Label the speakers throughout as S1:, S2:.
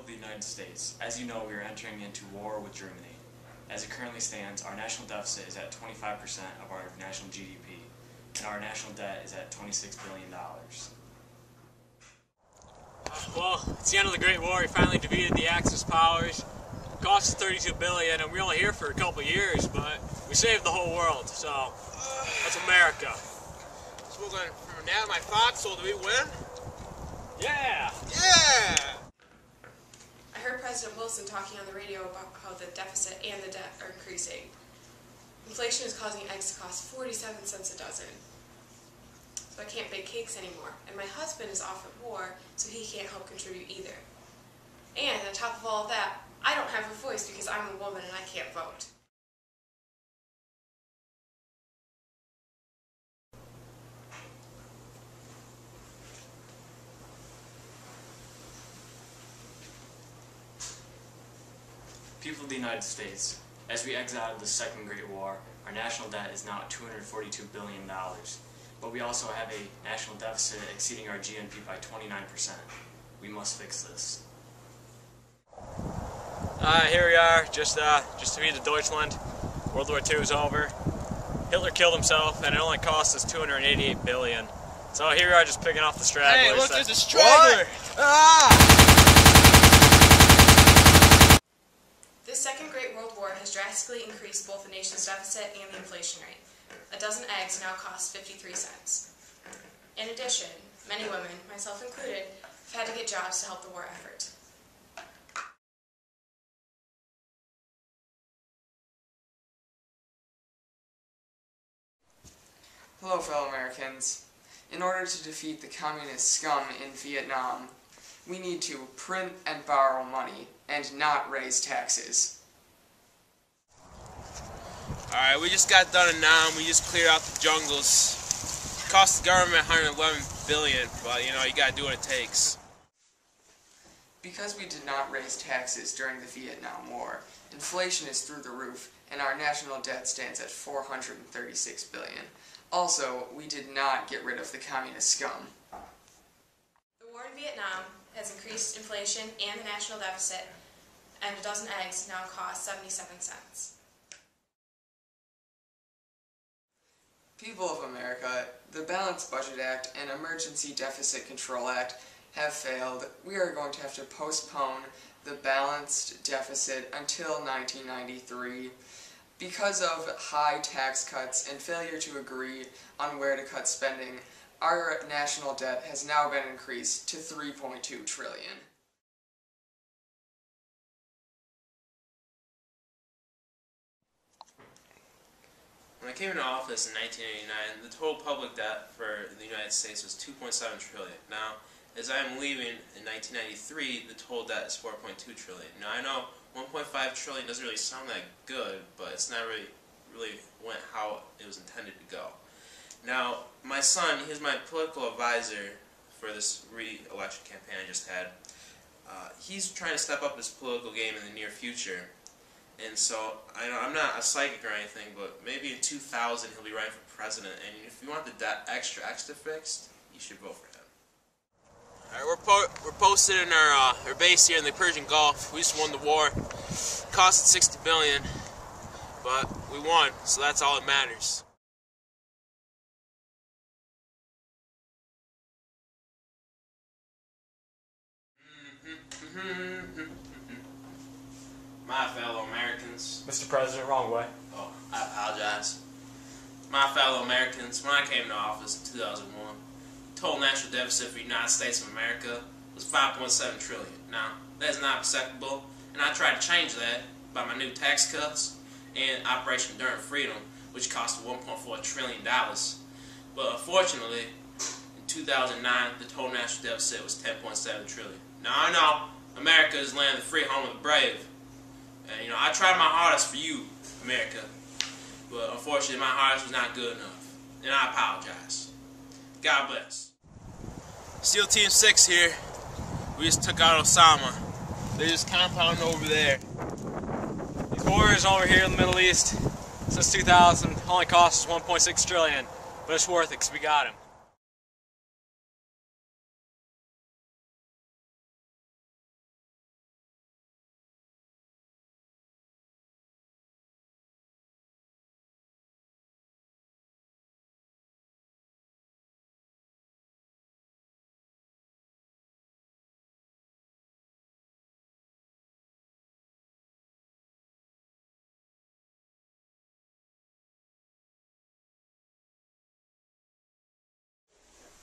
S1: of the United States, as you know, we are entering into war with Germany. As it currently stands, our national deficit is at 25% of our national GDP, and our national debt is at $26 billion.
S2: Well, it's the end of the Great War. We finally defeated the Axis powers. It cost us $32 billion, and we were only here for a couple of years, but we saved the whole world, so that's America.
S3: So we're going from now my foxhole, do we win?
S2: Yeah!
S3: Yeah!
S4: I heard President Wilson talking on the radio about how the deficit and the debt are increasing. Inflation is causing eggs to cost 47 cents a dozen. So I can't bake cakes anymore. And my husband is off at war, so he can't help contribute either. And on top of all of that, I don't have a voice because I'm a woman and I can't vote.
S1: People of the United States, as we exit out of the Second Great War, our national debt is now at $242 billion. But we also have a national deficit exceeding our GNP by 29%. We must fix this.
S2: Here we are, just defeated Deutschland. World War II is over. Hitler killed himself, and it only cost us $288 billion. So here we are, just picking off the stragglers.
S3: Hey, look, there's a straggler!
S4: This Second Great World War has drastically increased both the nation's deficit and the inflation rate. A dozen eggs now cost 53 cents. In addition, many women, myself included, have had to get jobs to help the war effort.
S5: Hello, fellow Americans. In order to defeat the communist scum in Vietnam, we need to print and borrow money and not raise taxes.
S3: Alright, we just got done in Nam. We just cleared out the jungles. It cost the government $111 billion, but you know, you gotta do what it takes.
S5: Because we did not raise taxes during the Vietnam War, inflation is through the roof and our national debt stands at $436 billion. Also, we did not get rid of the communist scum.
S4: The war in Vietnam has increased inflation and the national deficit, and a dozen eggs now cost 77 cents.
S5: People of America, the Balanced Budget Act and Emergency Deficit Control Act have failed. We are going to have to postpone the balanced deficit until 1993. Because of high tax cuts and failure to agree on where to cut spending, our national debt has now been increased to $3.2 trillion.
S3: When I came into office in 1989, the total public debt for the United States was $2.7 trillion. Now, as I am leaving in 1993, the total debt is $4.2 trillion. Now, I know $1.5 trillion doesn't really sound that good, but it's not really went how it was intended to go. Now, my son, he's my political advisor for this re-election campaign I just had. He's trying to step up his political game in the near future. And so, I'm not a psychic or anything, but maybe in 2000 he'll be running for president, and if you want the debt extra fixed, you should vote for him. Alright, we're posted in our base here in the Persian Gulf. We just won the war. It cost $60 billion, but we won, so that's all that matters. My fellow Americans.
S2: Mr. President, wrong way.
S3: Oh, I apologize. My fellow Americans, when I came into office in 2001, the total national deficit for the United States of America was $5.7 trillion. Now, that's not acceptable, and I tried to change that by my new tax cuts and Operation Enduring Freedom, which cost $1.4 trillion. But unfortunately, in 2009, the total national deficit was $10.7 trillion. Now, I know America is the land of the free, home of the brave. And, you know, I tried my hardest for you, America, but unfortunately my hardest was not good enough, and I apologize. God bless. SEAL Team 6 here. We just took out Osama. They're just compounding over there.
S2: These warriors over here in the Middle East, since 2000, only cost us $1.6 trillion, but it's worth it because we got him.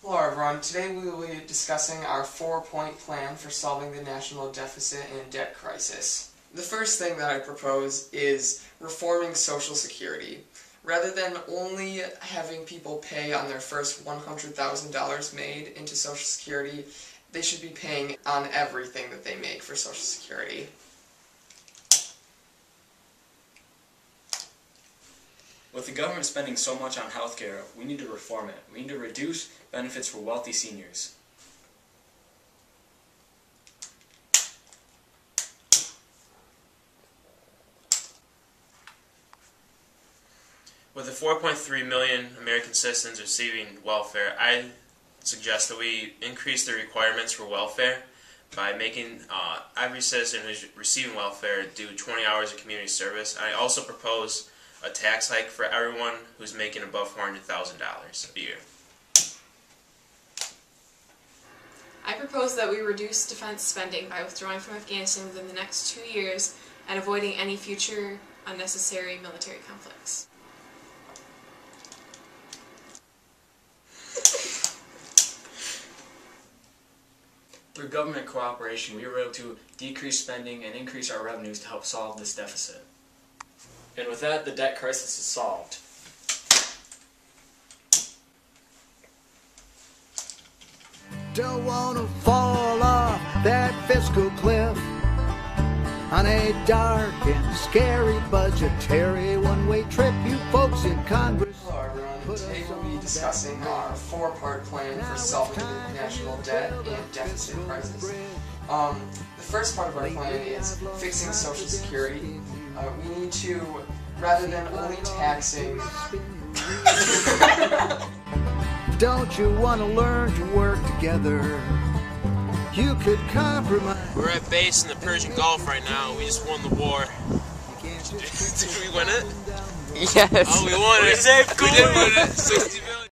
S5: Hello everyone, today we will be discussing our 4-point plan for solving the national deficit and debt crisis. The first thing that I propose is reforming Social Security. Rather than only having people pay on their first $100,000 made into Social Security, they should be paying on everything that they make for Social Security.
S1: With the government spending so much on healthcare, we need to reform it. We need to reduce benefits for wealthy seniors.
S3: With the 4.3 million American citizens receiving welfare, I suggest that we increase the requirements for welfare by making every citizen who's receiving welfare do 20 hours of community service. I also propose a tax hike for everyone who's making above $400,000 a year.
S4: I propose that we reduce defense spending by withdrawing from Afghanistan within the next 2 years and avoiding any future unnecessary military conflicts.
S1: Through government cooperation, we were able to decrease spending and increase our revenues to help solve this deficit. And with that, the debt crisis is solved.
S6: Don't want to fall off that fiscal cliff on a dark and scary budgetary one-way trip. You folks in Congress.
S5: Hello everyone, today we'll be discussing our 4-part plan for solving the national debt and deficit crisis. The first part of our plan is fixing Social Security. We need to, rather than only taxing...
S6: Don't you want to learn to work together? You could compromise.
S3: We're at base in the Persian Gulf right now. We just won the war. Did we win it?
S5: Yes.
S3: Oh, we won it. We did win it. 60